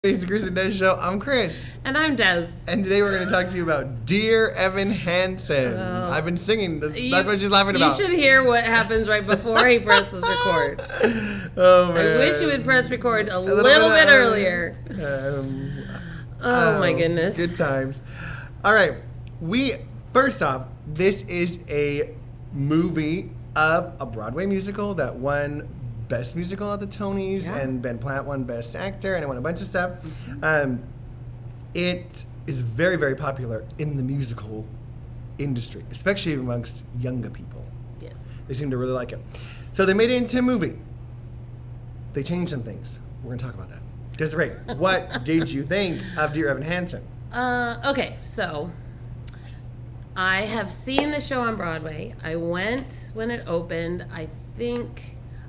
It's the Chris and Des Show. I'm Chris. And I'm Des. And today we're going to talk to you about Dear Evan Hansen. I've been singing this. That's what she's laughing about. You should hear what happens right before he presses record. Oh, man. I wish you would press record a little bit earlier. Oh, my goodness. Good times. All right. First off, this is a movie of a Broadway musical that won Best Musical at the Tonys, and Ben Platt won Best Actor, and it won a bunch of stuff. It is very, very popular in the musical industry, especially amongst younger people. Yes. They seem to really like it. So they made it into a movie. They changed some things. We're going to talk about that. Desiree, what did you think of Dear Evan Hansen? Okay, so I have seen the show on Broadway. I went when it opened.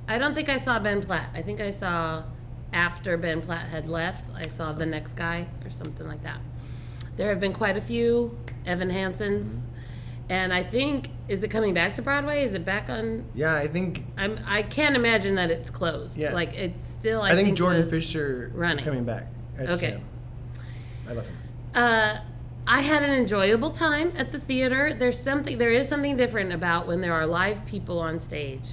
I don't think I saw Ben Platt. I think I saw after Ben Platt had left. I saw the next guy or something like that. There have been quite a few Evan Hansens, and I think, is it coming back to Broadway? Is it back on? Yeah, I think. I can't imagine that it's closed. Yeah, like it's still. I think Jordan Fisher is coming back. Okay, I love him. I had an enjoyable time at the theater. There is something different about when there are live people on stage.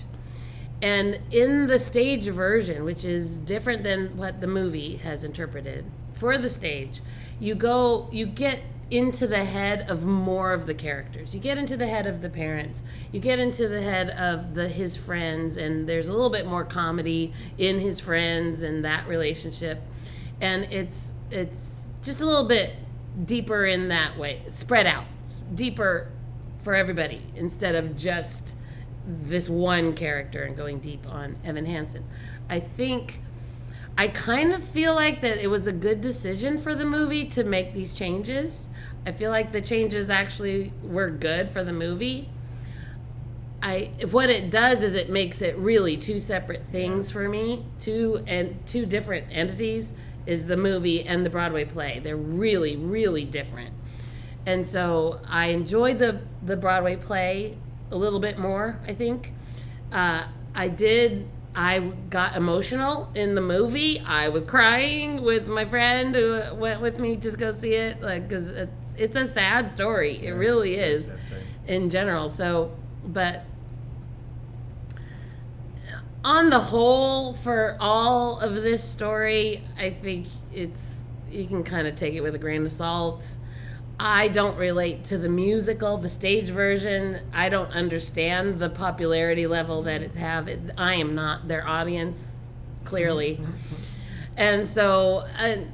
And in the stage version, which is different than what the movie has interpreted, for the stage, you get into the head of more of the characters. You get into the head of the parents. You get into the head of his friends, and there's a little bit more comedy in his friends and that relationship. And it's just a little bit deeper in that way, spread out, deeper for everybody, instead of just this one character and going deep on Evan Hansen. I kind of feel like that it was a good decision for the movie to make these changes. I feel like the changes actually were good for the movie. What it does is it makes it really two separate things for me. Two different entities is the movie and the Broadway play. They're really, really different. And so I enjoyed the Broadway play a little bit more, I think. I got emotional in the movie. I was crying with my friend who went with me to go see it, because it's a sad story. It really is, in general. So, but on the whole, for all of this story, I think you can kind of take it with a grain of salt. I don't relate to the musical, the stage version. I don't understand the popularity level that it have. I am not their audience, clearly. And so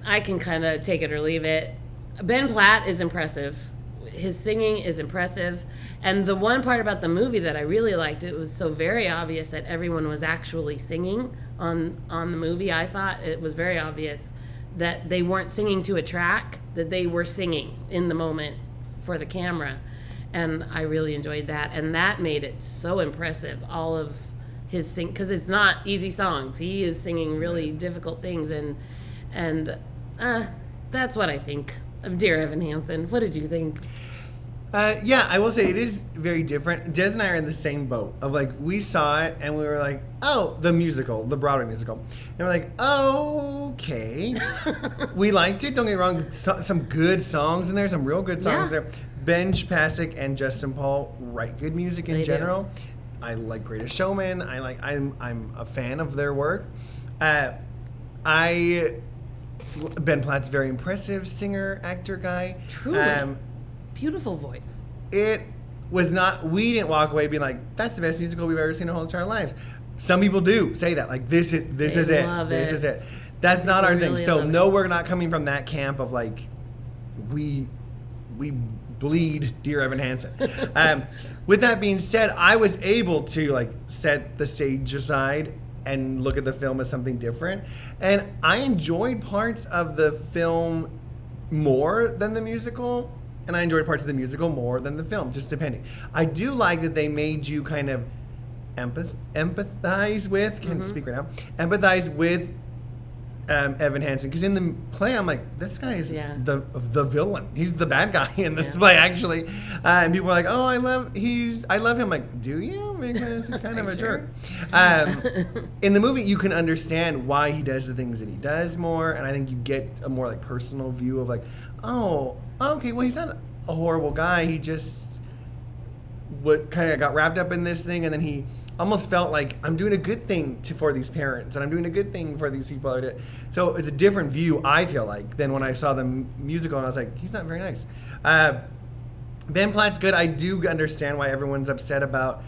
I can kind of take it or leave it. Ben Platt is impressive. His singing is impressive. And the one part about the movie that I really liked, it was so very obvious that everyone was actually singing on the movie. I thought it was very obvious that they weren't singing to a track, that they were singing in the moment for the camera. And I really enjoyed that. And that made it so impressive, all of his because it's not easy songs. He is singing really difficult things. And that's what I think of Dear Evan Hansen. What did you think? Yeah, I will say it is very different. Des and I are in the same boat of we saw it and we were like, oh, the musical, the Broadway musical. And we're like, oh, okay. We liked it, don't get me wrong. Some good songs in there, some real good songs there. Ben Pasek and Justin Paul write good music in general. I like Greatest Showman. I'm a fan of their work. Ben Platt's very impressive singer, actor guy. Truly. Beautiful voice. It was not, we didn't walk away being like, that's the best musical we've ever seen in our whole entire lives. Some people do say that, this is it. This is it. That's not our thing. So no, we're not coming from that camp of we bleed Dear Evan Hansen. With that being said, I was able to set the stage aside and look at the film as something different. And I enjoyed parts of the film more than the musical. And I enjoyed parts of the musical more than the film, just depending. I do like that they made you kind of empathize with, can't speak right now, empathize with Evan Hansen, because in the play I'm like, this guy is Yeah. the villain. He's the bad guy in this play, actually. And people are like, oh, I love him. Like, do you? Because he's kind of a jerk. In the movie, you can understand why he does the things that he does more, and I think you get a more like personal view of like, oh, okay, well, he's not a horrible guy. He just kind of got wrapped up in this thing, and then he almost felt like I'm doing a good thing for these parents, and I'm doing a good thing for these people. So it's a different view, I feel like, than when I saw the musical, and I was like, he's not very nice. Ben Platt's good. I do understand why everyone's upset about.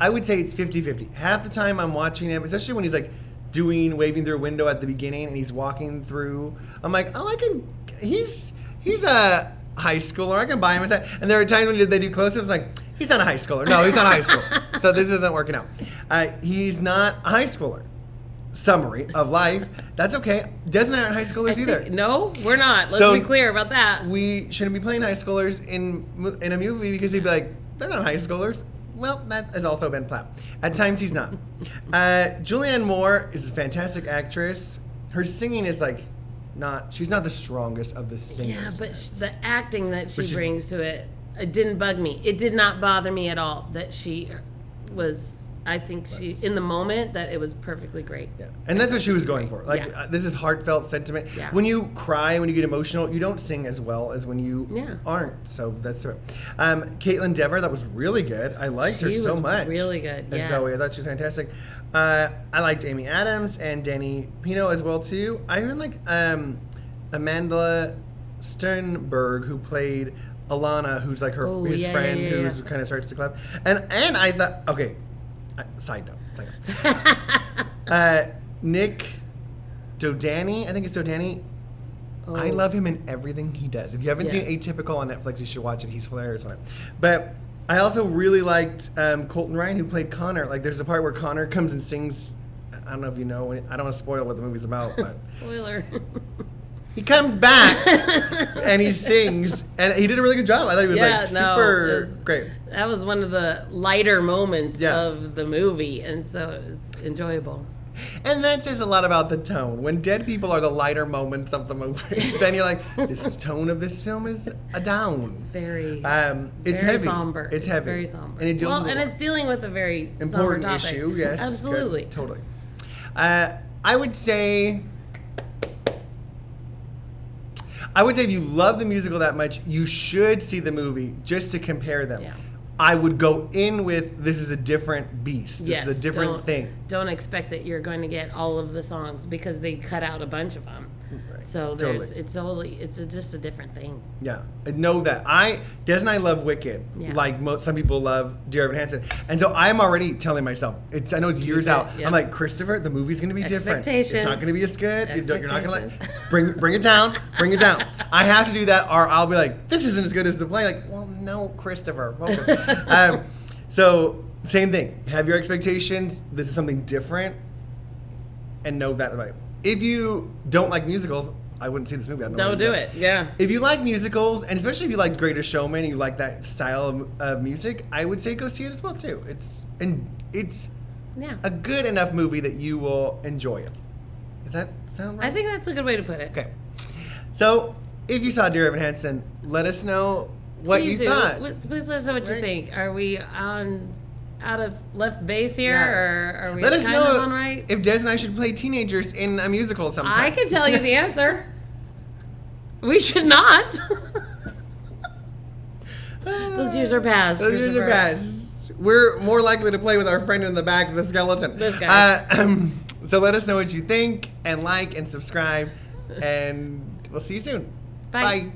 I would say it's 50-50. Half the time I'm watching him, especially when he's like waving through a window at the beginning, and he's walking through. I'm like, oh, he's a high schooler. I can buy him. And there are times when they do close-ups, like, he's not a high schooler. No, he's not a high schooler. So this isn't working out. He's not a high schooler. Summary of life. That's okay. Des and I aren't high schoolers either. No, we're not. Let's be clear about that. We shouldn't be playing high schoolers in a movie because they'd be like, they're not high schoolers. Well, that is also Ben Platt. At times he's not. Julianne Moore is a fantastic actress. Her singing is like she's not the strongest of the singers. Yeah, but the acting that she brings to it didn't bug me. It did not bother me at all that she was. I think in the moment, that it was perfectly great. Yeah, and that's what she was going for. Like, this is heartfelt sentiment. Yeah. When you cry, when you get emotional, you don't sing as well as when you aren't. So that's right. Caitlin Dever, that was really good. I liked her so much. Really good. As Zoe, I thought she was fantastic. I liked Amy Adams and Danny Pino as well too. I even like Amanda Sternberg, who played Alana, who's like his friend who kind of starts to clap. And I thought, okay. Side note. Nick Dodani, I think it's Dodani. Oh. I love him in everything he does. If you haven't seen Atypical on Netflix, you should watch it. He's hilarious on it. But I also really liked Colton Ryan, who played Connor. Like, there's a part where Connor comes and sings. I don't know if you know. I don't want to spoil what the movie's about, but spoiler. He comes back and he sings, and he did a really good job. I thought he was super great. That was one of the lighter moments of the movie, and so it's enjoyable. And that says a lot about the tone. When dead people are the lighter moments of the movie, then you're like, this tone of this film is a down. It's very, it's very heavy. Somber. It's heavy. Very somber. And it's dealing with a very important somber topic. issue. Yes, absolutely, good. Totally. I would say if you love the musical that much, you should see the movie just to compare them. Yeah. I would go in with, this is a different beast. This is a different thing. Don't expect that you're going to get all of the songs because they cut out a bunch of them. Right. So it's just a different thing. Yeah. Know that. Des and I love Wicked, like some people love Dear Evan Hansen. And so I'm already telling myself, I know it's years out. Yep. I'm like, Christopher, the movie's going to be different. It's not going to be as good. You're not going to bring it down. Bring it down. I have to do that, or I'll be like, this isn't as good as the play. Like, well, no, Christopher. So same thing. Have your expectations. This is something different, and know that about it. If you don't like musicals, I wouldn't see this movie. Don't do it. Yeah. If you like musicals, and especially if you like Greatest Showman, and you like that style of music, I would say go see it as well too. It's a good enough movie that you will enjoy it. Does that sound right? I think that's a good way to put it. Okay. So if you saw Dear Evan Hansen, let us know what you thought. Please let us know what you think. Are we out of left base here, or are we let us know on right? If Des and I should play teenagers in a musical sometime. I can tell you the answer. We should not. Those years are past. Those years are past. We're more likely to play with our friend in the back, the skeleton. This guy. So let us know what you think, and like and subscribe, and we'll see you soon. Bye. Bye.